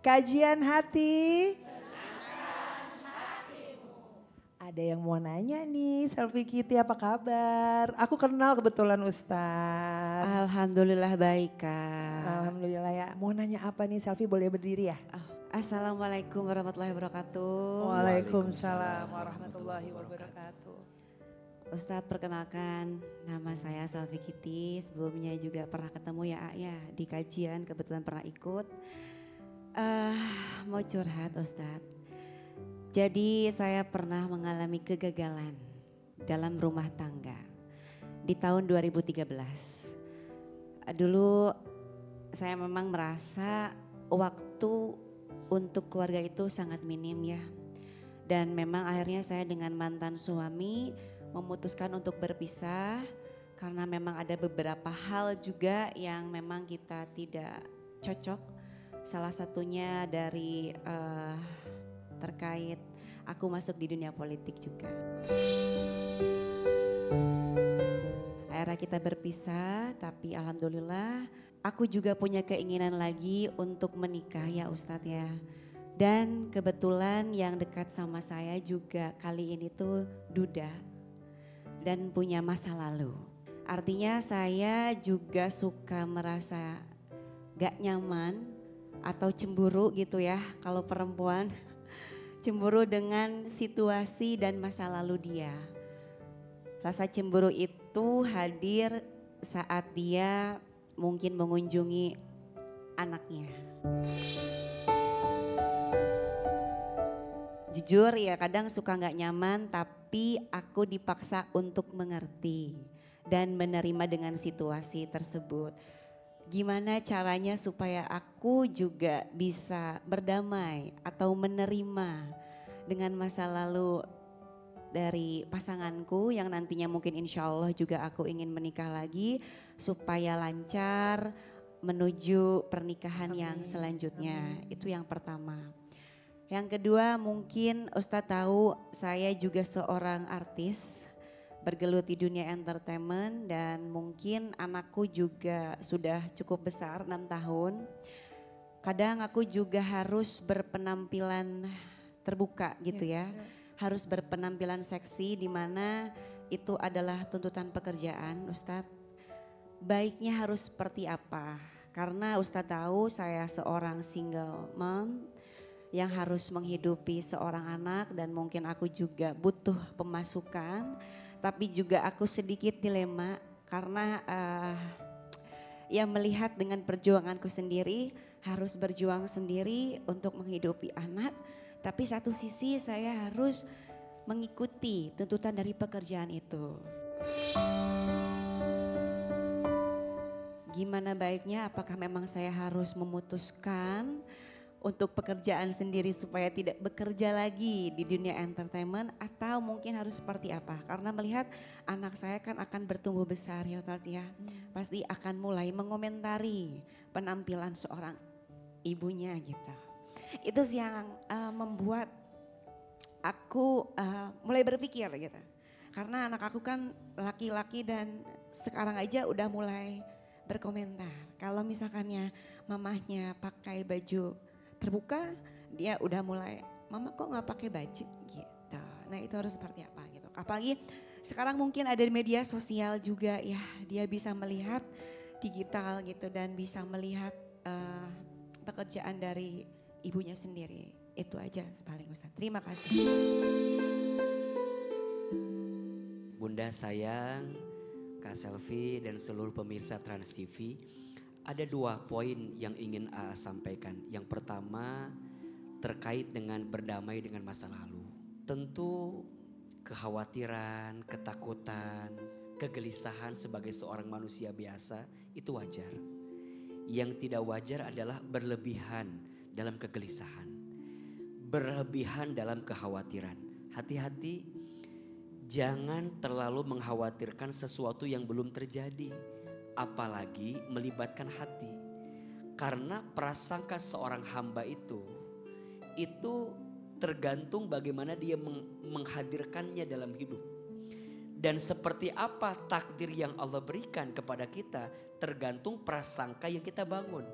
Kajian hati. Ada yang mau nanya nih, Selfie Kitty apa kabar? Aku kenal kebetulan Ustadz. Alhamdulillah baik Kak. Alhamdulillah ya. Mau nanya apa nih Selfie, boleh berdiri ya? Assalamualaikum warahmatullahi wabarakatuh. Waalaikumsalam warahmatullahi wabarakatuh. Ustadz, perkenalkan nama saya Selfie Kitty. Sebelumnya juga pernah ketemu ya ya di kajian, kebetulan pernah ikut. Mau curhat Ustadz. Jadi saya pernah mengalami kegagalan dalam rumah tangga di tahun 2013. Dulu saya memang merasa waktu untuk keluarga itu sangat minim ya. Dan memang akhirnya saya dengan mantan suami memutuskan untuk berpisah karena memang ada beberapa hal juga yang memang kita tidak cocok. Salah satunya dari terkait aku masuk di dunia politik juga. Akhirnya kita berpisah, tapi alhamdulillah aku juga punya keinginan lagi untuk menikah ya Ustadz ya. Dan kebetulan yang dekat sama saya juga kali ini tuh duda dan punya masa lalu. Artinya saya juga suka merasa gak nyaman atau cemburu gitu ya kalau perempuan. Cemburu dengan situasi dan masa lalu dia. Rasa cemburu itu hadir saat dia mungkin mengunjungi anaknya. Jujur ya kadang suka gak nyaman tapi aku dipaksa untuk mengerti dan menerima dengan situasi tersebut. Gimana caranya supaya aku juga bisa berdamai atau menerima dengan masa lalu dari pasanganku yang nantinya mungkin insya Allah juga aku ingin menikah lagi supaya lancar menuju pernikahan yang selanjutnya. Itu yang pertama. Yang kedua mungkin Ustadz tahu saya juga seorang artis bergelut di dunia entertainment dan mungkin anakku juga sudah cukup besar 6 tahun. Kadang aku juga harus berpenampilan terbuka gitu ya. Harus berpenampilan seksi di mana itu adalah tuntutan pekerjaan Ustadz. Baiknya harus seperti apa? Karena Ustadz tahu saya seorang single mom yang harus menghidupi seorang anak dan mungkin aku juga butuh pemasukan. Tapi juga aku sedikit dilema karena ya melihat dengan perjuanganku sendiri harus berjuang sendiri untuk menghidupi anak. Tapi satu sisi saya harus mengikuti tuntutan dari pekerjaan itu. Gimana baiknya, apakah memang saya harus memutuskan untuk pekerjaan sendiri supaya tidak bekerja lagi di dunia entertainment atau mungkin harus seperti apa? Karena melihat anak saya kan akan bertumbuh besar ya Ustadz ya. Pasti akan mulai mengomentari penampilan seorang ibunya gitu. Itu sih yang membuat aku mulai berpikir gitu. Karena anak aku kan laki-laki dan sekarang aja udah mulai berkomentar. Kalau misalkannya mamahnya pakai baju terbuka, dia udah mulai, mama kok gak pakai baju gitu. Nah itu harus seperti apa gitu. Apalagi sekarang mungkin ada di media sosial juga ya, dia bisa melihat digital gitu dan bisa melihat pekerjaan dari ibunya sendiri. Itu aja paling besar. Terima kasih. Bunda sayang, Kak Selfie dan seluruh pemirsa Trans TV. Ada 2 poin yang ingin AA sampaikan. Yang pertama terkait dengan berdamai dengan masa lalu. Tentu kekhawatiran, ketakutan, kegelisahan sebagai seorang manusia biasa itu wajar. Yang tidak wajar adalah berlebihan dalam kegelisahan. Berlebihan dalam kekhawatiran. Hati-hati jangan terlalu mengkhawatirkan sesuatu yang belum terjadi. Apalagi melibatkan hati. Karena prasangka seorang hamba itu tergantung bagaimana dia menghadirkannya dalam hidup. Dan seperti apa takdir yang Allah berikan kepada kita tergantung prasangka yang kita bangun.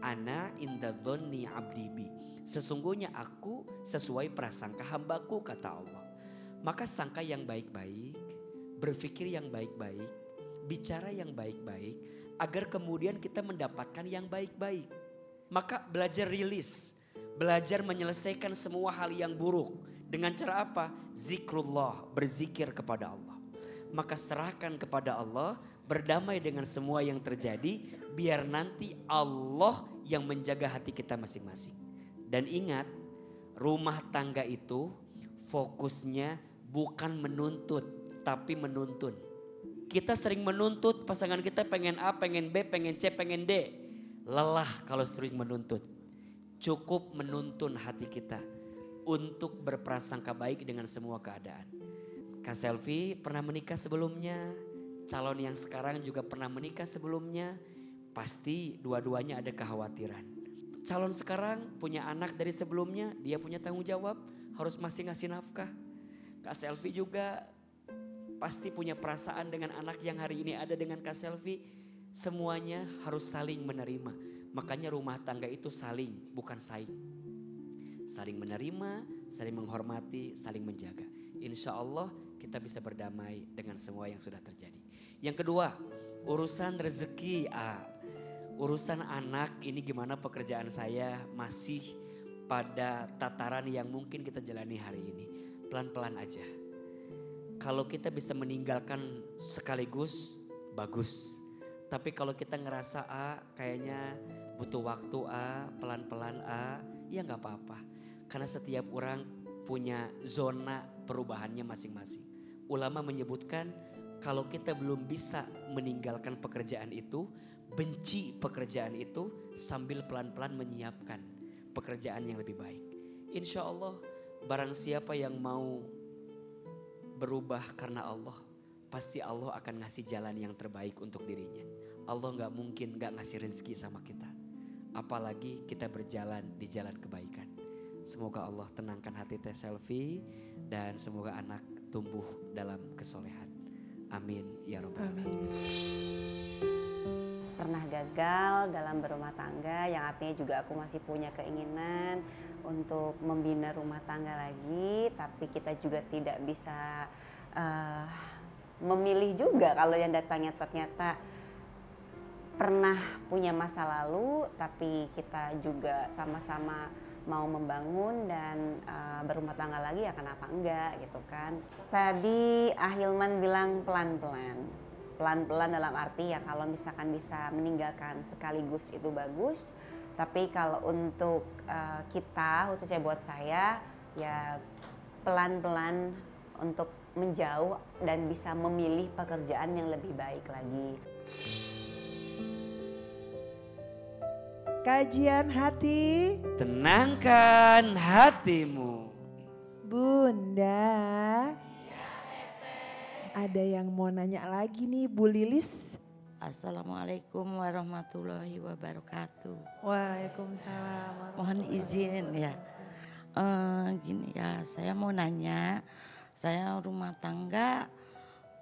Ana inda dhonni abdi bi. Sesungguhnya aku sesuai prasangka hambaku, kata Allah. Maka sangka yang baik-baik, berpikir yang baik-baik, bicara yang baik-baik, agar kemudian kita mendapatkan yang baik-baik. Maka belajar rilis, belajar menyelesaikan semua hal yang buruk. Dengan cara apa? Zikrullah, berzikir kepada Allah. Maka serahkan kepada Allah, berdamai dengan semua yang terjadi, biar nanti Allah yang menjaga hati kita masing-masing. Dan ingat, rumah tangga itu fokusnya bukan menuntut, tapi menuntun. Kita sering menuntut pasangan kita pengen A, pengen B, pengen C, pengen D. Lelah kalau sering menuntut. Cukup menuntun hati kita untuk berprasangka baik dengan semua keadaan. Kak Selvi pernah menikah sebelumnya, calon yang sekarang juga pernah menikah sebelumnya. Pasti dua-duanya ada kekhawatiran. Calon sekarang punya anak dari sebelumnya, dia punya tanggung jawab, harus masih ngasih nafkah. Kak Selvi juga pasti punya perasaan dengan anak yang hari ini ada dengan Kak Selvi. Semuanya harus saling menerima. Makanya rumah tangga itu saling, bukan saing. Saling menerima, saling menghormati, saling menjaga. Insya Allah kita bisa berdamai dengan semua yang sudah terjadi. Yang kedua, urusan rezeki. Urusan anak ini gimana pekerjaan saya masih pada tataran yang mungkin kita jalani hari ini. Pelan-pelan aja. Kalau kita bisa meninggalkan sekaligus, bagus. Tapi kalau kita ngerasa kayaknya butuh waktu pelan-pelan ya gak apa-apa. Karena setiap orang punya zona perubahannya masing-masing. Ulama menyebutkan kalau kita belum bisa meninggalkan pekerjaan itu, benci pekerjaan itu sambil pelan-pelan menyiapkan pekerjaan yang lebih baik. Insya Allah barang siapa yang mau berubah karena Allah, pasti Allah akan ngasih jalan yang terbaik untuk dirinya. Allah gak mungkin gak ngasih rezeki sama kita. Apalagi kita berjalan di jalan kebaikan. Semoga Allah tenangkan hati Teh Selvi dan semoga anak tumbuh dalam kesolehan. Amin ya rabbal alamin. Pernah gagal dalam berumah tangga, yang artinya juga aku masih punya keinginan untuk membina rumah tangga lagi, tapi kita juga tidak bisa memilih juga kalau yang datangnya ternyata pernah punya masa lalu, tapi kita juga sama-sama mau membangun dan berumah tangga lagi, ya kenapa enggak gitu kan. Tadi Ahilman bilang pelan-pelan. Pelan-pelan dalam arti ya kalau misalkan bisa meninggalkan sekaligus itu bagus. Tapi kalau untuk kita, khususnya buat saya, ya pelan-pelan untuk menjauh dan bisa memilih pekerjaan yang lebih baik lagi. Kajian hati. Tenangkan hatimu. Bunda. Ada yang mau nanya lagi nih Bu Lilis. Assalamualaikum warahmatullahi wabarakatuh. Waalaikumsalam. Mohon izin ya. Gini ya, saya mau nanya. Saya rumah tangga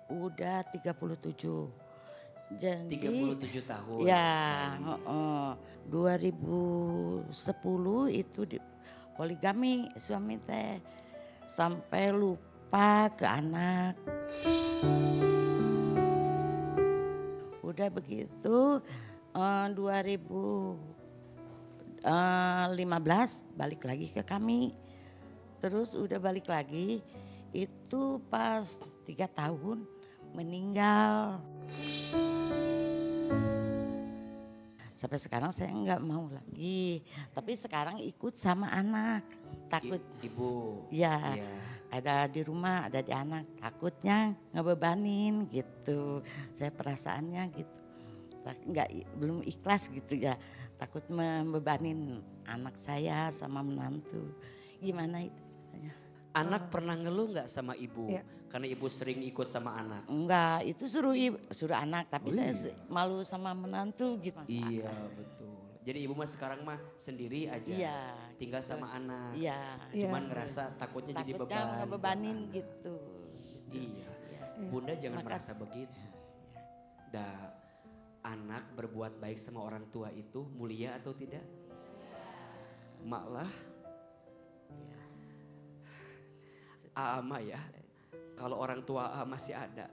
udah 37. Jadi 37 tahun. Ya, 2010 itu poligami suami teh. Sampai lupa ke anak. Udah begitu 2015 balik lagi ke kami. Terus udah balik lagi itu pas 3 tahun meninggal. Sampai sekarang saya nggak mau lagi. Tapi sekarang ikut sama anak. Takut. Ibu. Ya. Ada di rumah, ada di anak. Takutnya ngebebanin gitu. Saya perasaannya gitu. Belum ikhlas gitu ya. Takut membebanin anak saya sama menantu. Gimana itu? Anak pernah ngeluh nggak sama ibu? Ya. Karena ibu sering ikut sama anak. Enggak, itu suruh anak. Tapi saya malu sama menantu gitu. Iya betul. Jadi ibu mah sekarang mah sendiri aja. Iya. Tinggal sama anak. Iya. Cuman ngerasa takutnya jadi beban. Takutnya ngebebanin gitu. Iya. Bunda jangan merasa begitu. anak berbuat baik sama orang tua itu mulia atau tidak? Malah Ama ya, kalau orang tua masih ada,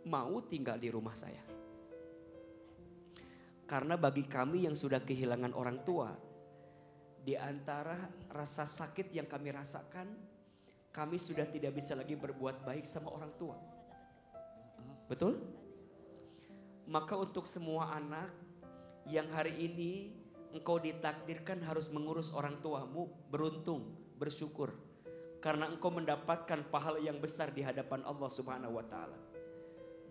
mau tinggal di rumah saya. Karena bagi kami yang sudah kehilangan orang tua, di antara rasa sakit yang kami rasakan, kami sudah tidak bisa lagi berbuat baik sama orang tua. Betul? Maka untuk semua anak yang hari ini engkau ditakdirkan harus mengurus orang tuamu, beruntung, bersyukur. Karena engkau mendapatkan pahala yang besar di hadapan Allah Subhanahu wa taala.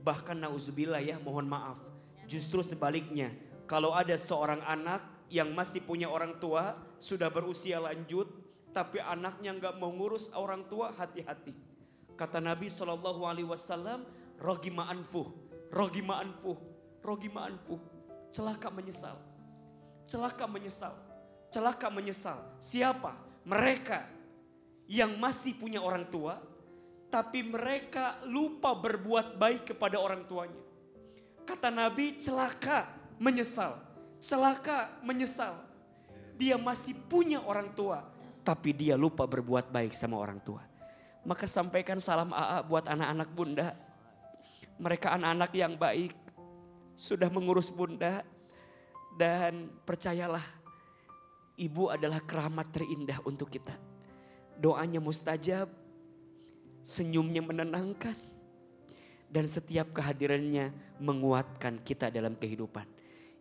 Bahkan nauzubillah ya, mohon maaf, justru sebaliknya, kalau ada seorang anak yang masih punya orang tua, sudah berusia lanjut, tapi anaknya enggak mau ngurus orang tua, hati-hati. Kata Nabi SAW, rogima anfuh, rogima anfuh, rogima anfuh. Celaka menyesal, celaka menyesal, celaka menyesal. Siapa? Mereka yang masih punya orang tua, tapi mereka lupa berbuat baik kepada orang tuanya. Kata Nabi, celaka menyesal, celaka menyesal. Dia masih punya orang tua, tapi dia lupa berbuat baik sama orang tua. Maka sampaikan salam AA buat anak-anak bunda. Mereka anak-anak yang baik, sudah mengurus bunda. Dan percayalah, ibu adalah keramat terindah untuk kita. Doanya mustajab, senyumnya menenangkan, dan setiap kehadirannya menguatkan kita dalam kehidupan.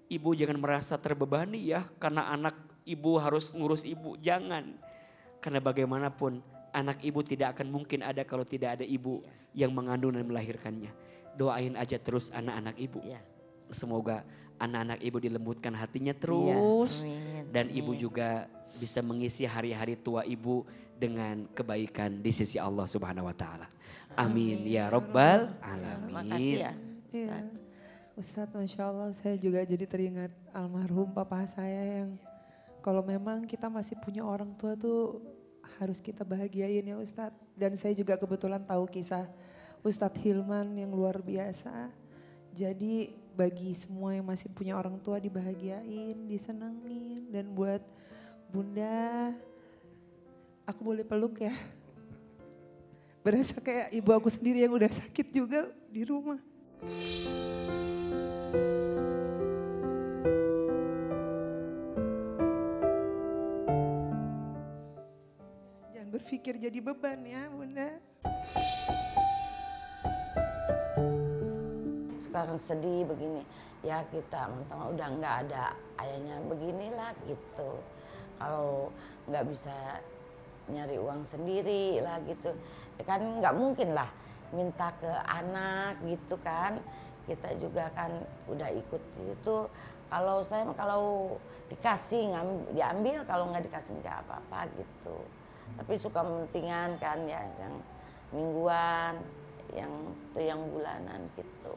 Ibu jangan merasa terbebani ya, karena anak ibu harus ngurus ibu. Jangan, karena bagaimanapun anak ibu tidak akan mungkin ada kalau tidak ada ibu yang mengandung dan melahirkannya. Doain aja terus anak-anak ibu. Semoga anak-anak ibu dilembutkan hatinya terus. Dan ibu juga bisa mengisi hari-hari tua ibu dengan kebaikan di sisi Allah Subhanahu wa taala. Amin ya rabbal alamin. Makasih ya. Iya. Ustadz, Masya Allah, saya juga jadi teringat almarhum papa saya yang kalau memang kita masih punya orang tua tuh harus kita bahagiain ya Ustadz. Dan saya juga kebetulan tahu kisah Ustadz Hilman yang luar biasa. Jadi bagi semua yang masih punya orang tua dibahagiain, disenengin. Dan buat bunda, aku boleh peluk ya. Berasa kayak ibu aku sendiri yang udah sakit juga di rumah. Jangan berpikir jadi beban ya bunda. Sekarang sedih begini, ya kita mentang udah nggak ada ayahnya beginilah gitu. Kalau nggak bisa nyari uang sendiri lah gitu, ya kan nggak mungkin lah minta ke anak gitu kan. Kita juga kan udah ikut itu. Kalau saya kalau dikasih diambil, kalau nggak dikasih nggak apa-apa gitu. Tapi suka mementingan kan ya, yang mingguan, yang itu yang bulanan gitu.